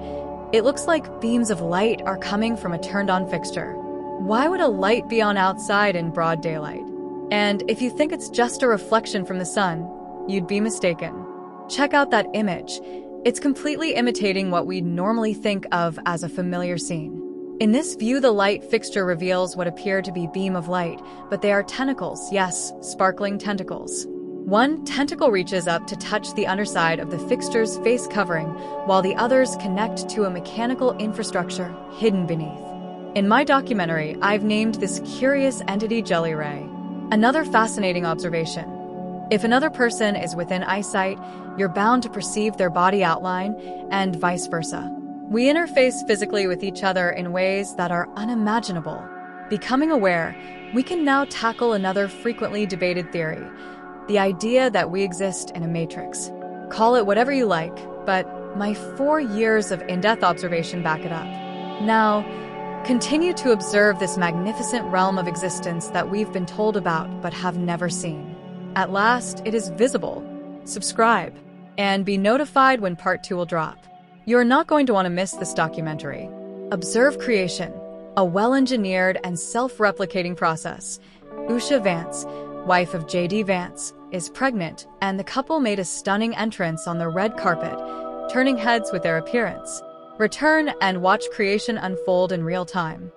Speaker 2: it looks like beams of light are coming from a turned-on fixture. Why would a light be on outside in broad daylight? And if you think it's just a reflection from the sun, you'd be mistaken. Check out that image. It's completely imitating what we normally think of as a familiar scene. In this view, the light fixture reveals what appear to be beam of light, but they are tentacles, yes, sparkling tentacles. One tentacle reaches up to touch the underside of the fixture's face covering, while the others connect to a mechanical infrastructure hidden beneath. In my documentary, I've named this curious entity Jelly Ray. Another fascinating observation. If another person is within eyesight, you're bound to perceive their body outline, and vice versa. We interface physically with each other in ways that are unimaginable. Becoming aware, we can now tackle another frequently debated theory, the idea that we exist in a matrix. Call it whatever you like, but my 4 years of in-depth observation back it up. Now, continue to observe this magnificent realm of existence that we've been told about but have never seen. At last, it is visible. Subscribe, and be notified when part 2 will drop. You're not going to want to miss this documentary. Observe creation, a well-engineered and self-replicating process. Usha Vance, wife of J.D. Vance, is pregnant, and the couple made a stunning entrance on the red carpet, turning heads with their appearance. Return and watch creation unfold in real time.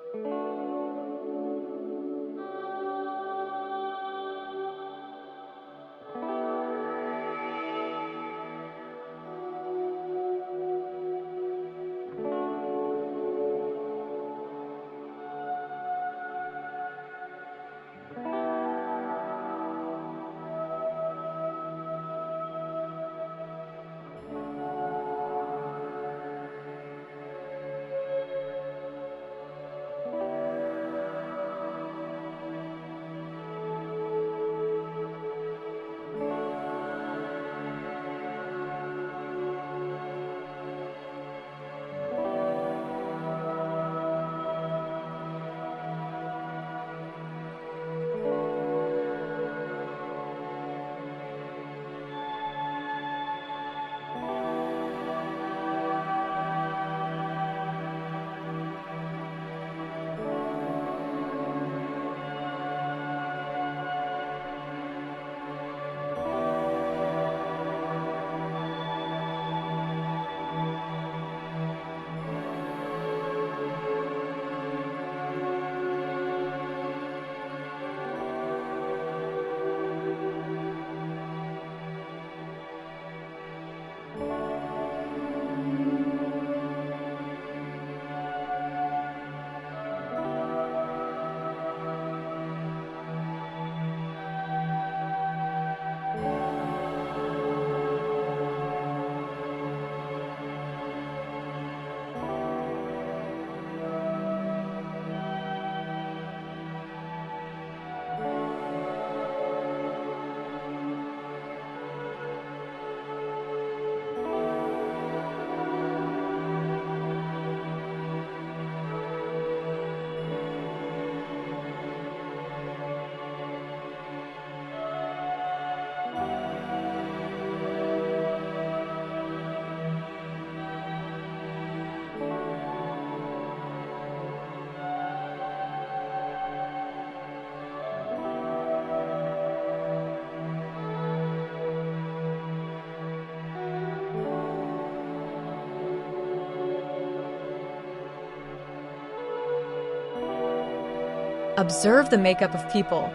Speaker 2: Observe the makeup of people,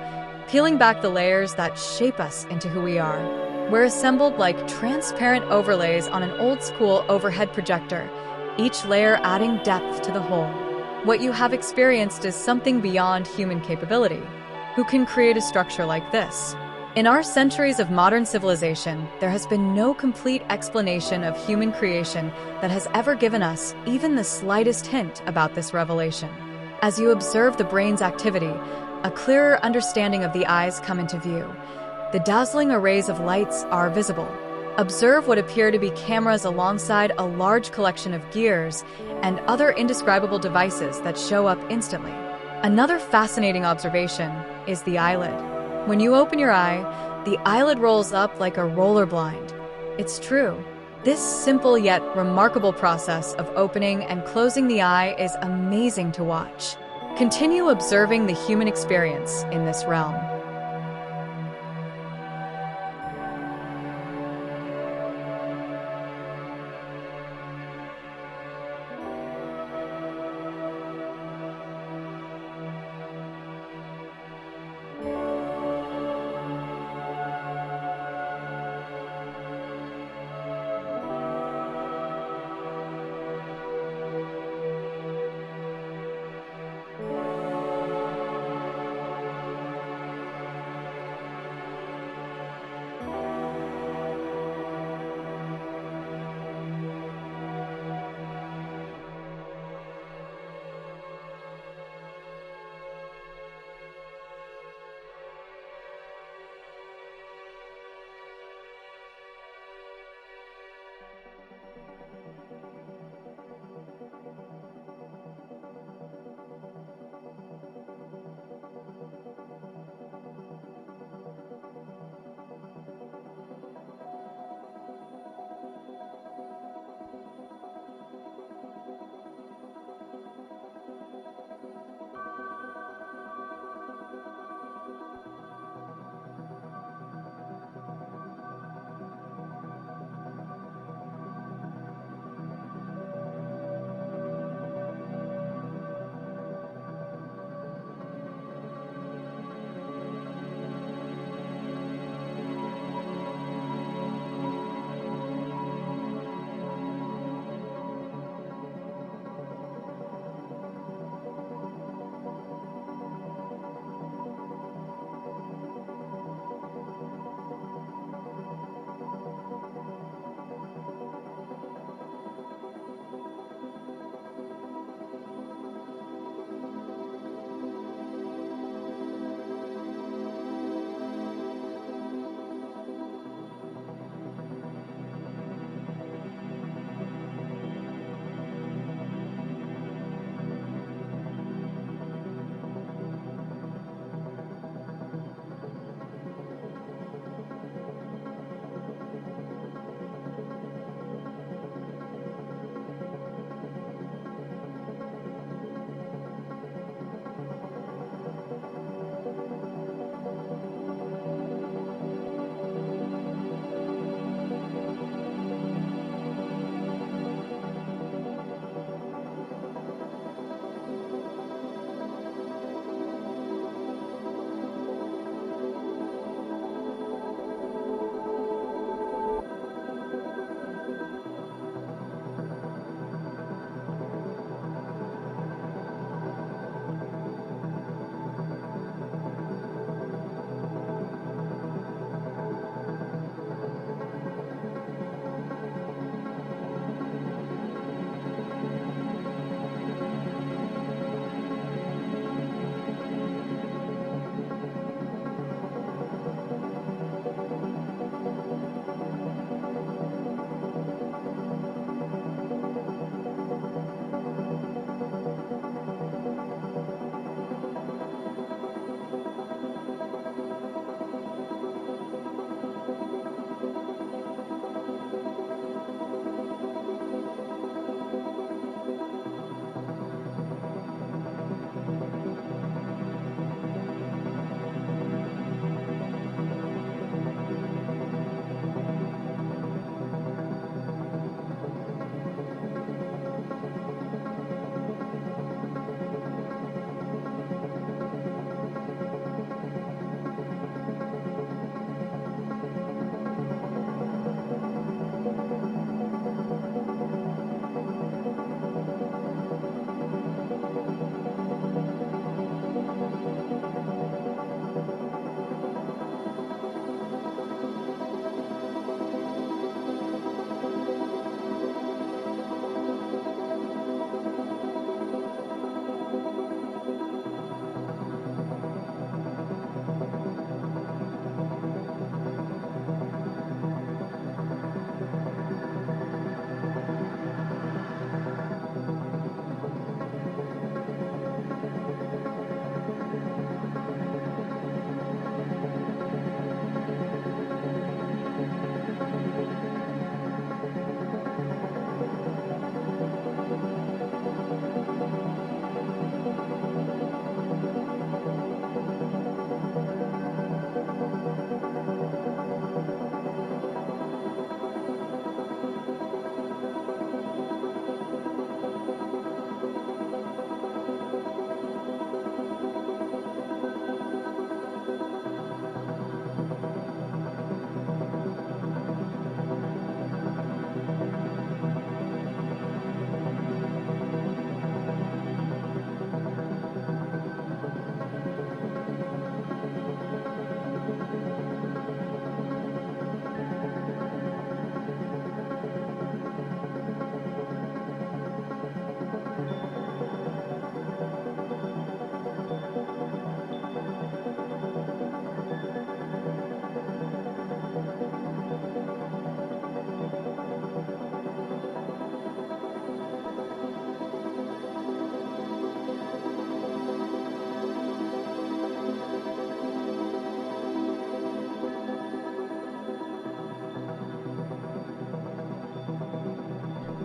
Speaker 2: peeling back the layers that shape us into who we are. We're assembled like transparent overlays on an old-school overhead projector, each layer adding depth to the whole. What you have experienced is something beyond human capability. Who can create a structure like this? In our centuries of modern civilization, there has been no complete explanation of human creation that has ever given us even the slightest hint about this revelation. As you observe the brain's activity, a clearer understanding of the eyes come into view. The dazzling arrays of lights are visible. Observe what appear to be cameras alongside a large collection of gears and other indescribable devices that show up instantly. Another fascinating observation is the eyelid. When you open your eye, the eyelid rolls up like a roller blind. It's true. This simple yet remarkable process of opening and closing the eye is amazing to watch. Continue observing the human experience in this realm.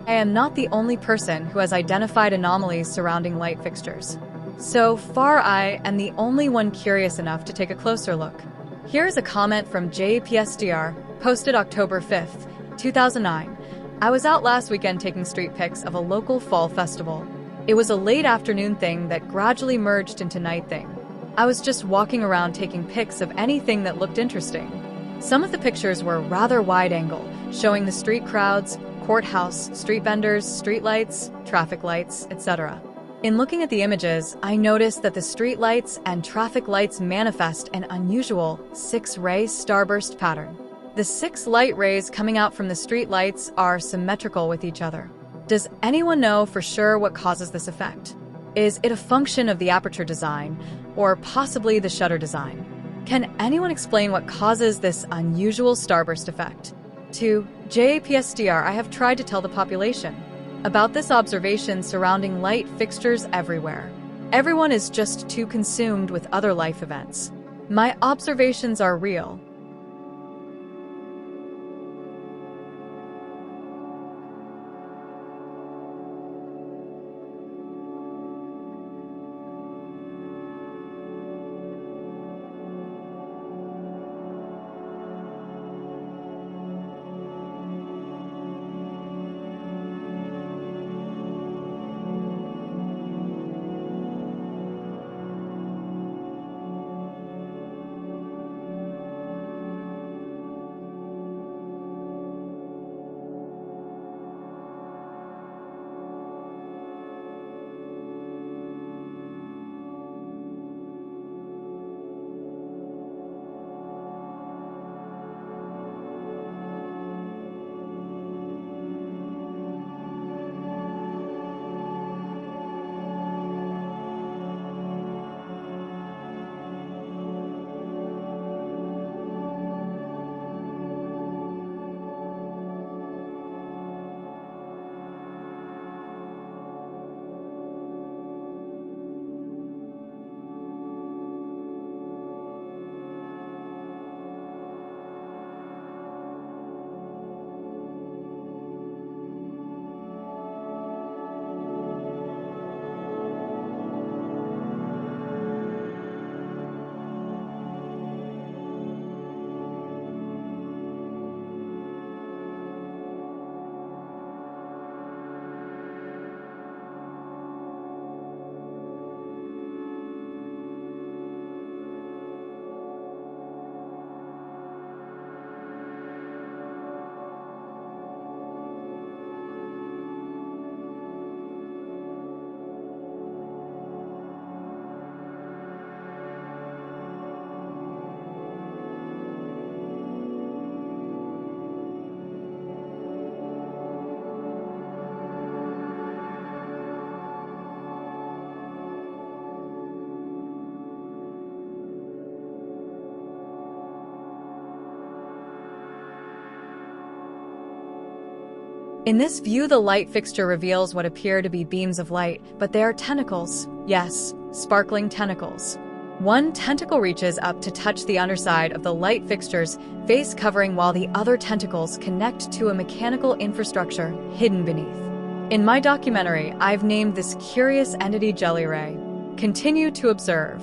Speaker 2: I am not the only person who has identified anomalies surrounding light fixtures. So far, I am the only one curious enough to take a closer look. Here is a comment from JPSDR, posted October 5th, 2009. I was out last weekend taking street pics of a local fall festival. It was a late afternoon thing that gradually merged into night thing. I was just walking around taking pics of anything that looked interesting. Some of the pictures were rather wide angle, showing the street crowds, courthouse, street vendors, street lights, traffic lights, etc. In looking at the images, I noticed that the street lights and traffic lights manifest an unusual 6-ray starburst pattern. The 6 light rays coming out from the street lights are symmetrical with each other. Does anyone know for sure what causes this effect? Is it a function of the aperture design, or possibly the shutter design? Can anyone explain what causes this unusual starburst effect? To JPSDR, I have tried to tell the population about this observation surrounding light fixtures everywhere. Everyone is just too consumed with other life events. My observations are real. In this view, the light fixture reveals what appear to be beams of light, but they are tentacles. Yes, sparkling tentacles. One tentacle reaches up to touch the underside of the light fixture's face covering, while the other tentacles connect to a mechanical infrastructure hidden beneath. In my documentary, I've named this curious entity Jelly Ray. Continue to observe.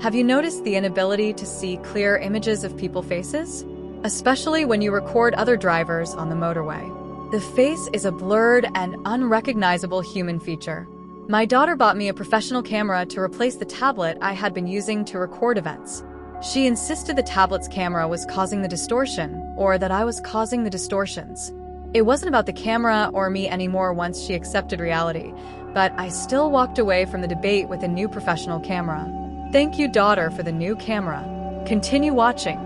Speaker 2: Have you noticed the inability to see clear images of people's faces? Especially when you record other drivers on the motorway. The face is a blurred and unrecognizable human feature. My daughter bought me a professional camera to replace the tablet I had been using to record events. She insisted the tablet's camera was causing the distortion, or that I was causing the distortions. It wasn't about the camera or me anymore once she accepted reality, but I still walked away from the debate with a new professional camera. Thank you, daughter, for the new camera. Continue watching.